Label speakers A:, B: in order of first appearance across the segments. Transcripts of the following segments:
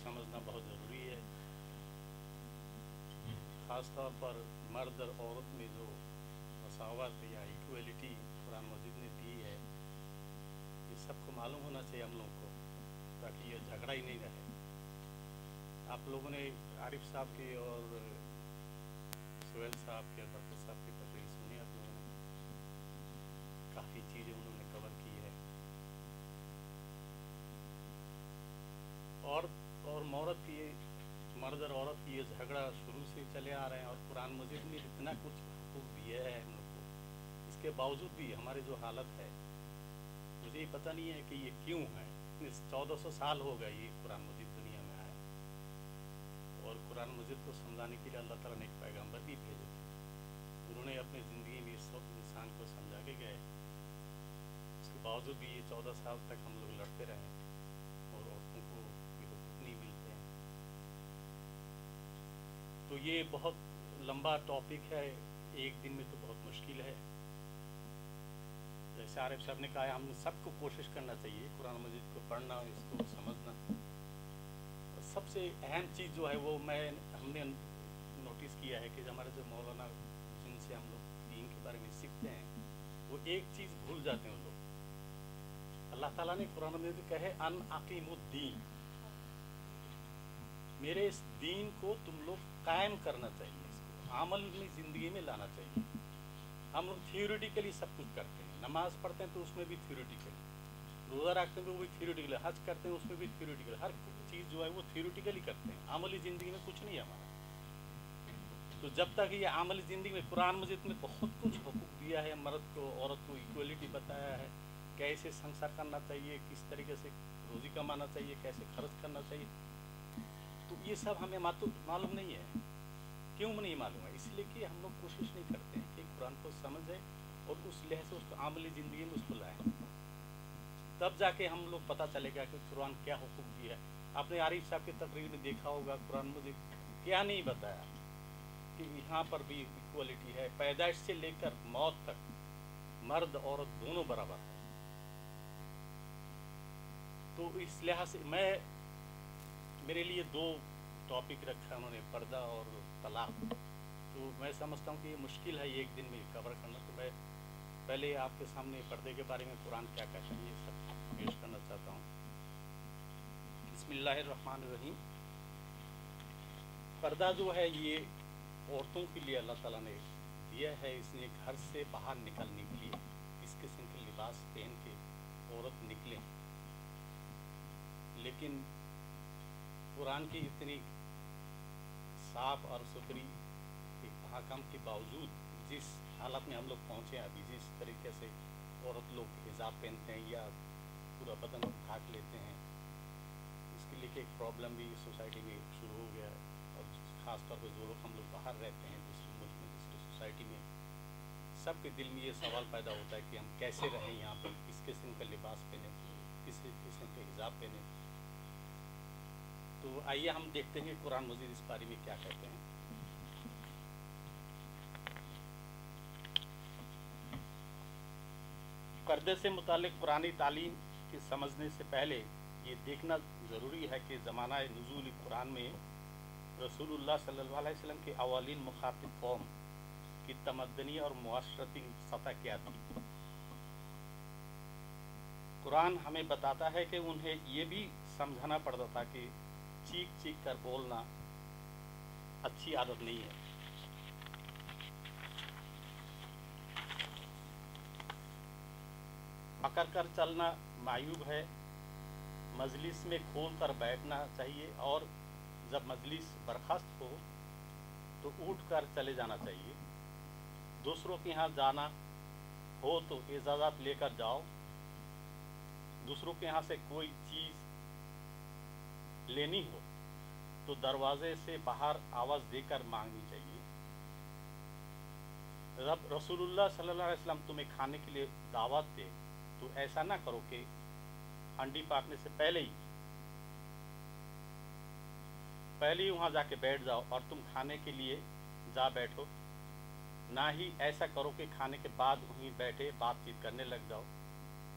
A: समझना बहुत ज़रूरी है। ख़ास तौर पर मर्द और औरत में जो मसावत या इक्वलिटी कुरान मजीद ने दी है, ये सबको मालूम होना चाहिए हम लोगों को, ताकि ये झगड़ा ही नहीं रहे। आप लोगों ने आरिफ साहब की और सुहेल साहब के, बरकत साहब की तकरीर सुनी, आप लोगों ने काफ़ी चीज़ें उन्होंने कवर की है। और औरत की, मर्द और औरत की ये झगड़ा शुरू से चले आ रहे हैं, और कुरान मजीद में इतना कुछ हुकूक दिया है हम लोग को, इसके बावजूद भी हमारी जो हालत है, मुझे ये पता नहीं है कि ये क्यों है। 1400 साल हो गए ये कुरान मजीद दुनिया में आया, और कुरान मजीद को समझाने के लिए अल्लाह ताला ने एक पैगंबर भी भेजे थे। उन्होंने अपनी ज़िंदगी में सब इंसान को समझा के गए, उसके बावजूद भी ये 14 साल तक हम लोग लड़ते रहे और औरतों को ये हुकूक नहीं मिलते हैं। तो ये बहुत लंबा टॉपिक है, एक दिन में तो बहुत मुश्किल है। जैसे आरिफ साहब ने कहा है, हम सबको कोशिश करना चाहिए कुरान मजीद को पढ़ना, इसको समझना। सबसे अहम चीज़ जो है वो हमने नोटिस किया है कि हमारे जो मौलाना जिनसे हम लोग दीन के बारे में सीखते हैं, वो एक चीज़ भूल जाते हैं उन लोग। अल्लाह ताला ने कुरान मजीद कहा है अन अकीमुद्दीन, मेरे इस दीन को तुम लोग कायम करना चाहिए, इसको अमल में ज़िंदगी में लाना चाहिए। हम लोग थियोरिटिकली सब कुछ करते हैं, नमाज़ पढ़ते हैं तो उसमें भी थियोरिटिकली, रोज़ा रखते हैं तो वो भी थियोरिटिकली, हज करते हैं उसमें भी थियोरिटिकली, हर चीज़ जो है वो थियोरिटिकली करते हैं। अमली ज़िंदगी में कुछ नहीं है हमारा। तो जब तक ये अमली ज़िंदगी में, कुरान मजीद में बहुत कुछ हुकूक दिया है, मर्द को औरत को इक्वलिटी बताया है, कैसे संसार करना चाहिए, किस तरीके से रोज़ी कमाना चाहिए, कैसे खर्च करना चाहिए, तो ये सब हमें मालूम नहीं है। क्यों नहीं मालूम है? इसलिए कि हम लोग कोशिश नहीं करते हैं कि कुरान को समझें और उस लिहाज से उसको अमली ज़िंदगी में उसको लाएँ। तब जाके हम लोग पता चलेगा कि कुरान क्या हुकूक दिया है। आपने आरिफ साहब की तकरीर में देखा होगा, कुरान मुझे क्या नहीं बताया कि यहाँ पर भी इक्वलिटी है, पैदाइश से लेकर मौत तक मर्द औरत दोनों बराबर है। तो इस लिहाज से मेरे लिए दो टॉपिक रखा उन्होंने, पर्दा और तलाक। तो मैं समझता हूँ कि ये मुश्किल है एक दिन में कवर करना, तो मैं पहले आपके सामने पर्दे के बारे में कुरान क्या कहता है ये सब पेश करना चाहता हूँ। बिस्मिल्लाहिर्रहमानिर्रहीम। पर्दा जो है ये औरतों के लिए अल्लाह ताला ने दिया है, इसने घर से बाहर निकलने के लिए इस किस्म के लिबास पहन के औरत निकले। लेकिन कुरान की इतनी साफ और सुथरी अहकाम के बावजूद जिस हालत में हम लोग पहुँचे अभी, जिस तरीके से औरत लोग हिजाब पहनते हैं या पूरा बदन ढाक लेते हैं, इसके लिए एक प्रॉब्लम भी सोसाइटी में शुरू हो गया है। और ख़ास तौर पर जो लोग हम लोग बाहर रहते हैं, दूसरे मुल्क में, दूसरी सोसाइटी में, सबके दिल में ये सवाल पैदा होता है कि हम कैसे रहें यहाँ पर, किस किस्म का लिबास पहने, किस किस्म के हिजाब पहने। तो आइए हम देखते हैं कुरान मजीद इस बारे में क्या कहते हैं। पर्दे से मुतालिक पुरानी तालीम के समझने से पहले ये देखना ज़रूरी है कि ज़माना नुज़ूल कुरान में रसूलुल्लाह सल्लल्लाहु अलैहि वसल्लम के अवालीन मुखातिब कौम की तमद्दनी और मुआशरती सतह क्या थी। कुरान हमें बताता है कि उन्हें ये भी समझाना पड़ता था कि चीख चीख कर बोलना अच्छी आदत नहीं है। पकड़ कर चलना मायूब है, मजलिस में खोल कर बैठना चाहिए, और जब मजलिस बर्खास्त हो तो उठ कर चले जाना चाहिए। दूसरों के यहाँ जाना हो तो इजाज़त लेकर जाओ। दूसरों के यहाँ से कोई चीज़ लेनी हो तो दरवाजे से बाहर आवाज़ देकर मांगनी चाहिए। जब रसूलुल्लाह सल्लल्लाहु अलैहि वसल्लम तुम्हें खाने के लिए दावत दे तो ऐसा ना करो कि हंडी पाकने से पहले ही वहाँ जाके बैठ जाओ और तुम खाने के लिए जा बैठो। ना ही ऐसा करो कि खाने के बाद वहीं बैठे बातचीत करने लग जाओ।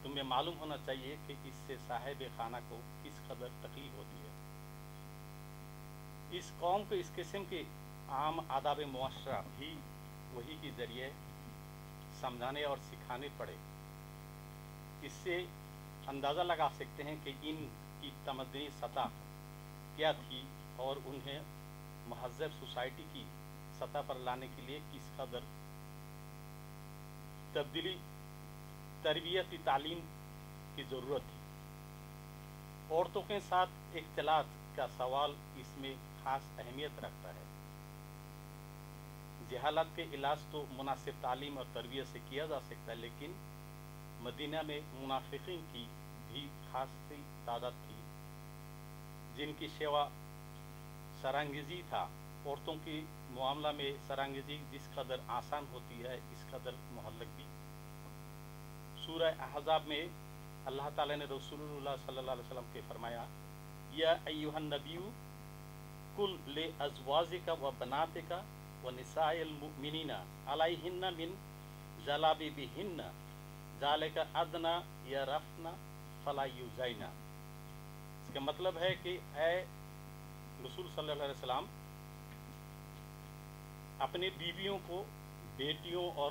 A: तुम्हें मालूम होना चाहिए कि इससे साहिब खाना को किस कदर तकलीफ होती है। इस कौम को इस किस्म के आम आदाब मुआशरा भी वही के ज़रिए समझाने और सिखाने पड़े। इससे अंदाज़ा लगा सकते हैं कि इनकी तमद्दुनी सतह क्या थी और उन्हें महज़ब सोसाइटी की सतह पर लाने के लिए किस कदर तब्दीली तरबियती तालीम की ज़रूरत थी। औरतों के साथ इख्तिलात का सवाल इसमें ख़ास अहमियत रखता है। जहालत के इलाज तो मुनासिब तालीम और तरबियत से किया जा सकता है, लेकिन मदीना में मुनाफिकीन की भी खासी तादाद थी जिनकी सेवा सरांगेज़ी था। औरतों की मामला में सरांगेज़ी जिस कदर आसान होती है इस कदर मुहल्लक भी। सूरह अहज़ाब में अल्लाह ताला ने रसूलुल्लाह सल्लल्लाहु अलैहि वसल्लम के फरमाया, या अय्युहन नबिय्यु कुल ले अज़वाजिका व बनातिका व निसाइल मुमिनीना अलैहिन्ना मिन जलाबिबिहिन्ना ज़ालिका अदना यरफ़ना फला युज़ैना। इसका मतलब है कि ऐ रसूल सल्लल्लाहु अलैहि वसल्लम अपने बीवियों को, बेटियों और